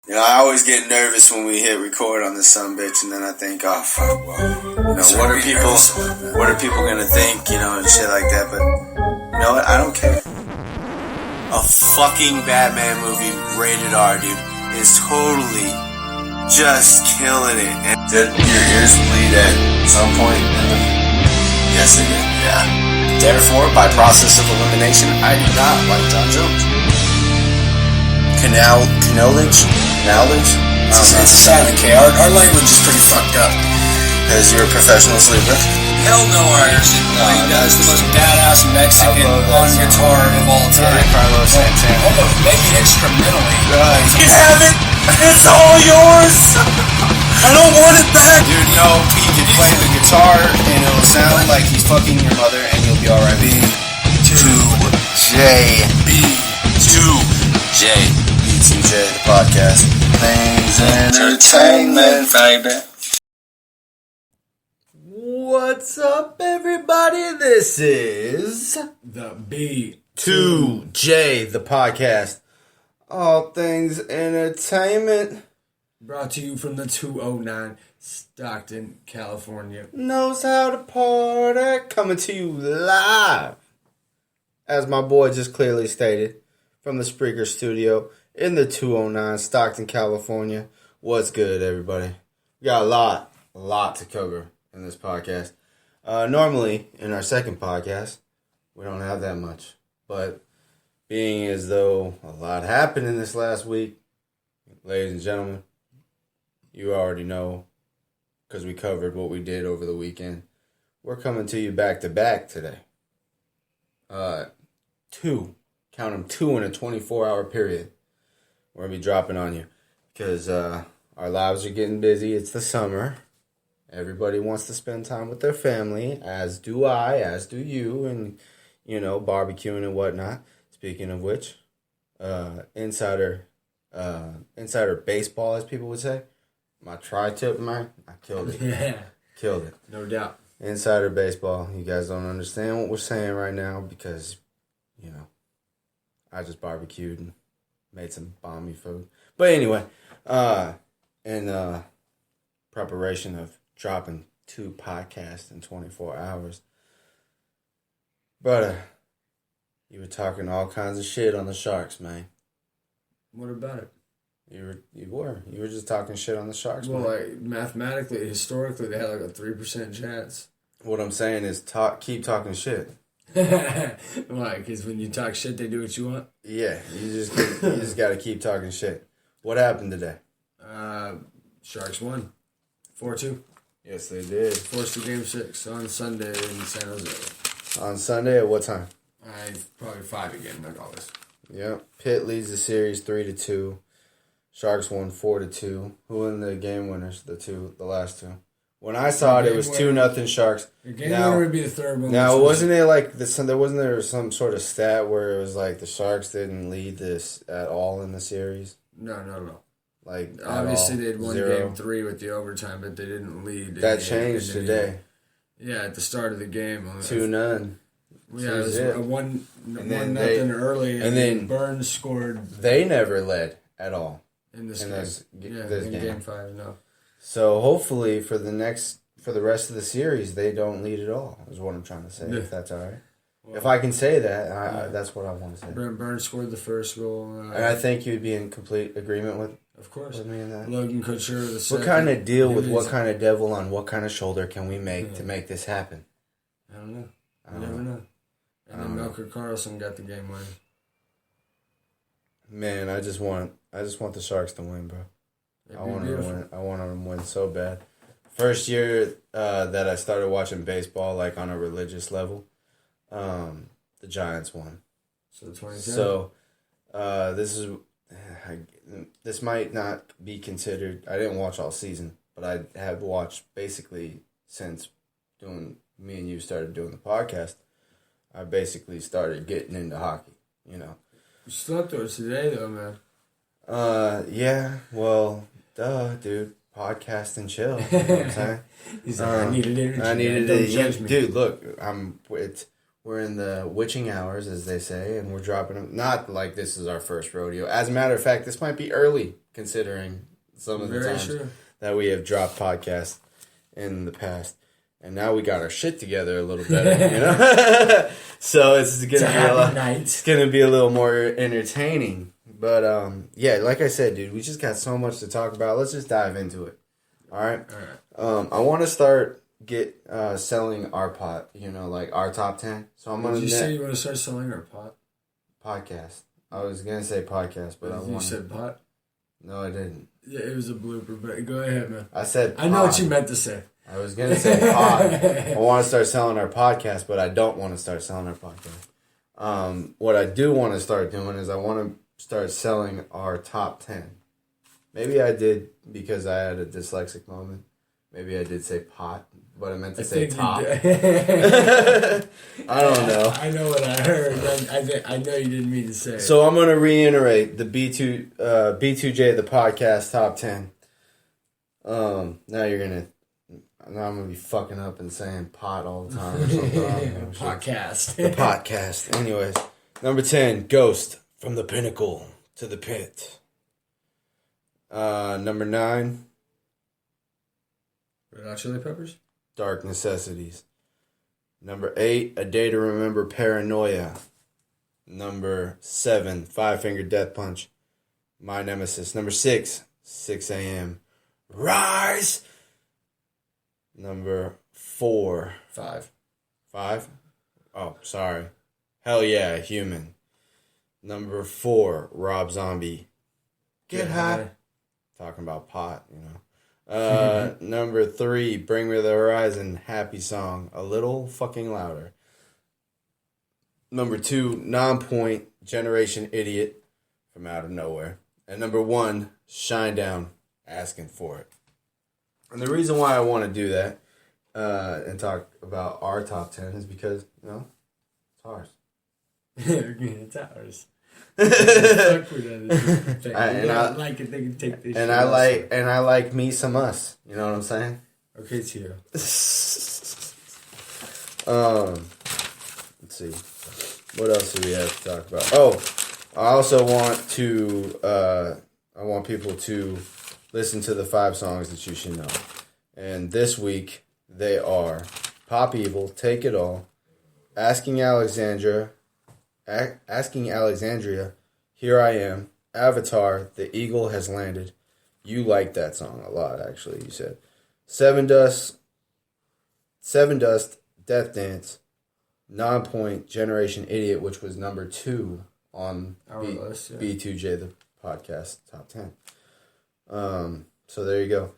You know, I always get nervous when we hit record on this sumbitch, and then I think, oh fuck, well, what are people gonna think, and shit like that. But you know what? I don't care. A fucking Batman movie, rated R, dude, is totally just killing it. And did your ears bleed at some point? Yes, they did. Yeah. Therefore, by process of elimination, I do not like John Jones. Knowledge? It's a silent K. Our language is pretty fucked up. Because you're a professional sleeper? Hell no, Iverson. He does the most badass Mexican on guitar of all time. Carlos Santana. Almost maybe instrumentally. You have it! It's all yours! I don't want it back! Dude, no, he can play the guitar and it'll sound like he's fucking your mother and you'll be alright. B2J. B2J. B2J the podcast. Things entertainment, baby. What's up, everybody? This is the B2J the podcast. All things entertainment. Brought to you from the 209 Stockton, California. Knows how to party. Coming to you live, as my boy just clearly stated, from the Spreaker studio in the 209 Stockton, California. What's good, everybody? We got a lot to cover in this podcast. Normally, in our second podcast, we don't have that much. But being as though a lot happened in this last week, ladies and gentlemen, you already know, because we covered what we did over the weekend. We're coming to you back to back today. Count them, two in a 24-hour period. We're going to be dropping on you. Because our lives are getting busy. It's the summer. Everybody wants to spend time with their family, as do I, as do you, and, barbecuing and whatnot. Speaking of which, insider baseball, as people would say. My tri-tip, man, I killed it. Yeah. Killed it. No doubt. Insider baseball. You guys don't understand what we're saying right now because, I just barbecued and made some bomby food. But anyway, in preparation of dropping 2 podcasts in 24 hours, brother, you were talking all kinds of shit on the Sharks, man. What about it? You were just talking shit on the Sharks, well, man. like, mathematically, historically, they had like a 3% chance. What I'm saying is keep talking shit. Why? Because when you talk shit, they do what you want? Yeah, you just got to keep talking shit. What happened today? Sharks won 4-2. Yes, they did. Forced to Game 6 on Sunday in San Jose. On Sunday at what time? Probably 5 again, like always. Yep. Pitt leads the series 3-2. Sharks won 4-2. Who won the game winners? The last two. When I saw it was 2-0 Sharks. The game winner would be the third one. Now, wasn't there some sort of stat where it was like the Sharks didn't lead this at all in the series? No. Like, obviously they'd won 0. Game 3 with the overtime, but they didn't lead. That changed today. Yeah, at the start of the game. 2-0. Yeah, it was a 1-0 early, and then Burns scored. They never led at all in this game. In Game 5, no. So hopefully for the rest of the series, they don't lead at all, is what I'm trying to say, if that's all right. Well, if I can say that, that's what I want to say. Burns scored the first goal. And I think you'd be in complete agreement with me in that. Logan Couture, the second. What kind of deal with what kind of devil on what kind of shoulder can we make to make this happen? I don't know. You never know. And then Melker Carlson got the game winner. Man, I just want the Sharks to win, bro. I want them to win so bad. First year that I started watching baseball, like on a religious level, the Giants won. So 2010. So this might not be considered. I didn't watch all season, but I have watched basically since me and you started doing the podcast. I basically started getting into hockey. You slept with us today, though, man. Yeah. Well, duh, dude. Podcast and chill. You know what I'm saying? He's like, I needed energy. Dude, look, We're in the witching hours, as they say, and we're dropping them. Not like this is our first rodeo. As a matter of fact, this might be early, considering some of the times that we have dropped podcasts in the past. And now we got our shit together a little better, So it's gonna be a little more entertaining. But yeah, like I said, dude, we just got so much to talk about. Let's just dive into it. All right. I want to start selling our pot. Like our top 10. So I'm gonna. Did you say you want to start selling our pot? Podcast. I was gonna say podcast, but you said pot. No, I didn't. Yeah, it was a blooper. But go ahead, man. I said. I know what you meant to say. I was going to say pod. I want to start selling our podcast, but I don't want to start selling our podcast. What I do want to start doing is I want to start selling our top 10. Maybe I did because I had a dyslexic moment. Maybe I did say pot, but I meant to say top. I don't know. I know what I heard. I know you didn't mean to say it. So I'm going to reiterate the B2J the podcast top 10. Now I'm going to be fucking up and saying pot all the time or something. Podcast. The podcast. Anyways. Number 10, Ghost, From the Pinnacle to the Pit. Number 9. Red Hot Chili Peppers? Dark Necessities. Number 8, A Day to Remember, Paranoia. Number 7, Five Finger Death Punch, My Nemesis. Number 6, 6 a.m. Rise. Number 4. 5. 5? Oh, sorry. Hell yeah, Human. Number 4, Rob Zombie. Get high. Talking about pot, Number 3, Bring Me the Horizon, Happy Song. A little fucking louder. Number 2, Non-Point, Generation Idiot, from Out of Nowhere. And number 1, Shinedown, Asking for It. And the reason why I want to do that and talk about our top 10 is because, it's ours. It's ours. I like me some us. You know what I'm saying? Okay, Tio. Let's see. What else do we have to talk about? Oh, I also want to. I want people to listen to the 5 songs that you should know. And this week they are Pop Evil, Take It All, Asking Alexandria, Here I Am, Avatar, The Eagle Has Landed. You like that song a lot, actually, you said. Seven Dust, Death Dance, Non-Point, Generation Idiot, which was number 2 on B2J the podcast top 10. So there you go.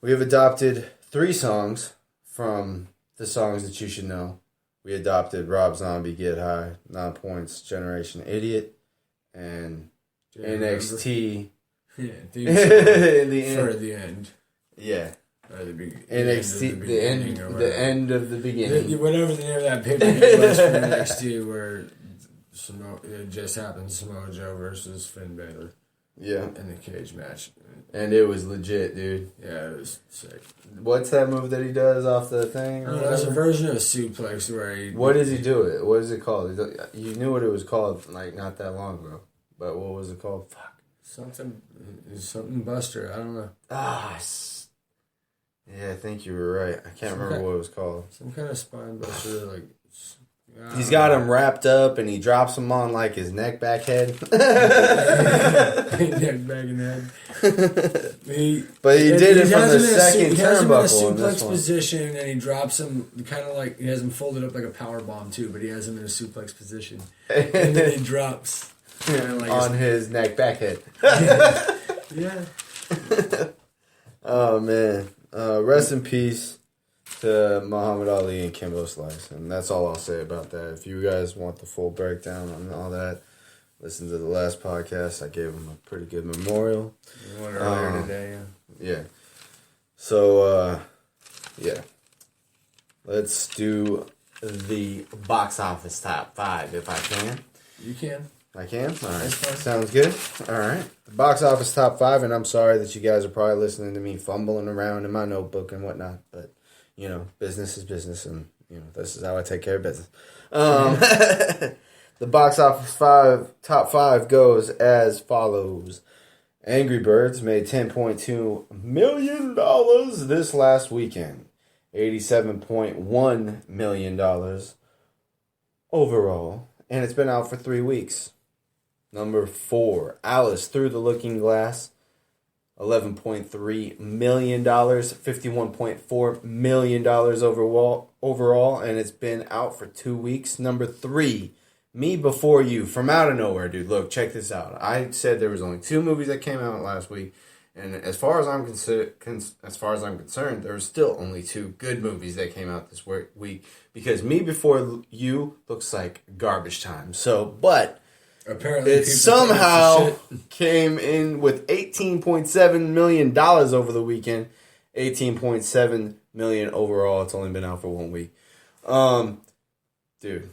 We have adopted 3 songs from the songs that you should know. We adopted Rob Zombie, Get High, Non-Points, Generation Idiot, and NXT. Yeah, for the end. Yeah. Or the NXT, the end of the beginning. Whatever the name of that pay-per-view was for NXT, where it just happened, Samoa Joe versus Finn Balor. Yeah. In the cage match. And it was legit, dude. Yeah, it was sick. What's that move that he does off the thing? There's a version of a suplex where he... What does he do it? What is it called? You knew what it was called, not that long ago. But what was it called? Fuck. Something Buster. I don't know. Yeah, I think you were right. I can't remember what it was called. Some kind of spine buster, He's got him wrapped up and he drops him on his neck back head. Neck back and head. But he did it from the second turnbuckle. He has him in a suplex position and he drops him he has him folded up like a power bomb too, but he has him in a suplex position. And then he drops on his neck back head. Yeah. Oh man. Rest in peace to Muhammad Ali and Kimbo Slice. And that's all I'll say about that. If you guys want the full breakdown on all that, listen to the last podcast. I gave him a pretty good memorial. One earlier today, yeah. So, yeah. Let's do the box office top 5 if I can. You can. I can? All right. Sounds good. All right. The box office top 5, and I'm sorry that you guys are probably listening to me fumbling around in my notebook and whatnot, but, business is business, and, this is how I take care of business. The box office top five goes as follows. Angry Birds made $10.2 million this last weekend. $87.1 million overall. And it's been out for 3 weeks. Number 4, Alice Through the Looking Glass. $11.3 million. $51.4 million overall. And it's been out for 2 weeks. Number 3, Me Before You, from out of nowhere, dude. Look, check this out. I said there was only 2 movies that came out last week, and as far as I'm concerned, there was still only 2 good movies that came out this week, because Me Before You looks like garbage time. So, but apparently it somehow came in with $18.7 million over the weekend. $18.7 million overall. It's only been out for 1 week. Dude.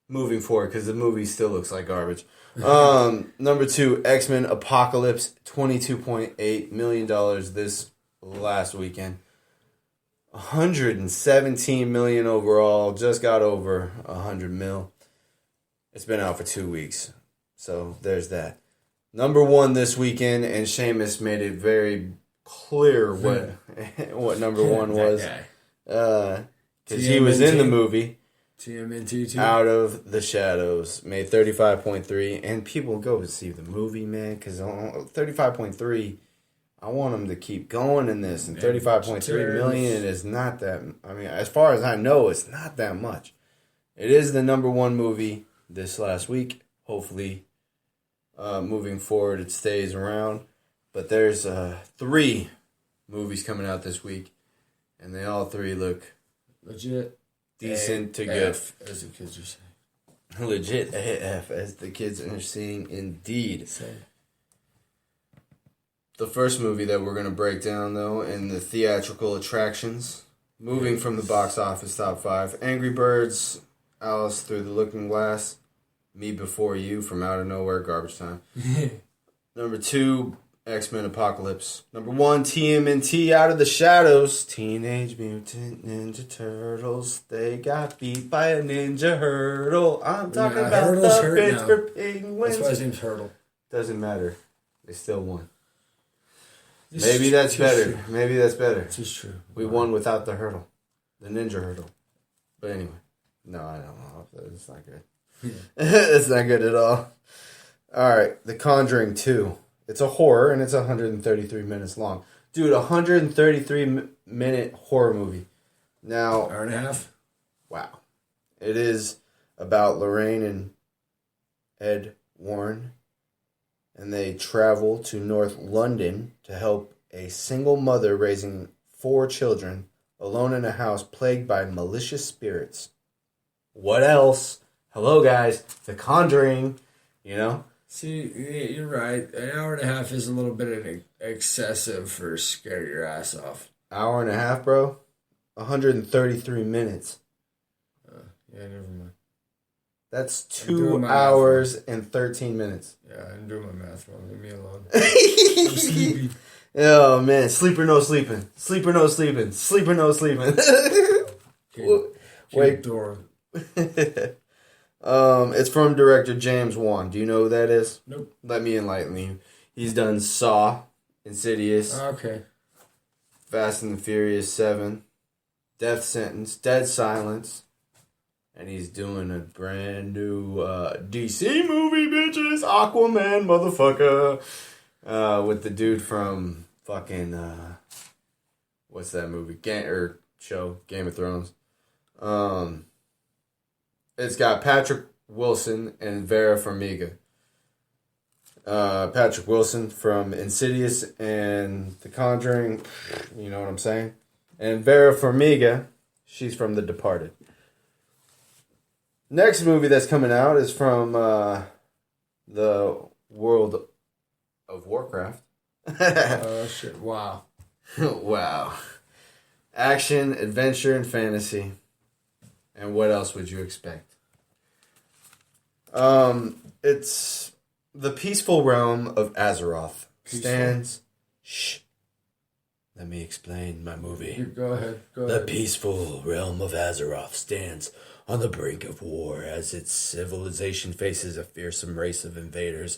Moving forward, because the movie still looks like garbage. Number 2, X-Men Apocalypse, $22.8 million this last weekend. $117 million overall. Just got over $100 million. It's been out for 2 weeks. So there's that. Number 1 this weekend, and Seamus made it very clear what number 1 was. Because he was in the movie. TMNT too. Out of the Shadows made 35.3, and people go to see the movie, man, because 35.3, I want them to keep going in this, and 35.3 million is not that. I mean, as far as I know, it's not that much. It is the number 1 movie this last week. Hopefully, moving forward, it stays around. But there's 3 movies coming out this week, and they all 3 look legit. Decent to good. As the kids are saying. Legit AF, as the kids are saying, indeed. The first movie that we're going to break down, though, in the theatrical attractions, moving from the box office top 5, Angry Birds, Alice Through the Looking Glass, Me Before You, from out of nowhere, garbage time. Number 2, X-Men Apocalypse. Number 1, TMNT Out of the Shadows. Teenage Mutant Ninja Turtles. They got beat by a Ninja Hurdle. I'm talking about the Pittsburgh Penguins. That's why his name's Hurdle. Doesn't matter. They still won. Maybe that's better. True. Maybe that's better. This is true. We won without the hurdle. The Ninja Hurdle. But anyway. No, I don't know. It's not good. It's not good at all. Alright. The Conjuring 2. It's a horror, and it's 133 minutes long. Dude, 133-minute horror movie. Now, hour and a half? Wow. It is about Lorraine and Ed Warren, and they travel to North London to help a single mother raising 4 children alone in a house plagued by malicious spirits. What else? Hello, guys. The Conjuring, you know? See, you're right. An hour and a half is a little bit excessive for scare your ass off. Hour and a half, bro? 133 minutes. Yeah, never mind. That's 2 hours and 13 minutes. Yeah, I didn't do my math wrong. Leave me alone. I'm sleepy. Oh, man. Sleep or no sleeping. Sleep or no sleeping. Sleep or no sleeping. Wait. Door. It's from director James Wan. Do you know who that is? Nope. Let me enlighten you. He's done Saw, Insidious, Okay. Fast and the Furious 7, Death Sentence, Dead Silence, and he's doing a brand new DC movie, bitches. Aquaman, motherfucker. With the dude from fucking what's that movie? Game of Thrones. It's got Patrick Wilson and Vera Farmiga. Patrick Wilson from Insidious and The Conjuring, you know what I'm saying? And Vera Farmiga, she's from The Departed. Next movie that's coming out is from the World of Warcraft. Oh, shit. Wow. Wow. Action, adventure, and fantasy. And what else would you expect? It's the peaceful realm of Azeroth. Let me explain my movie. Go ahead. The peaceful realm of Azeroth stands on the brink of war as its civilization faces a fearsome race of invaders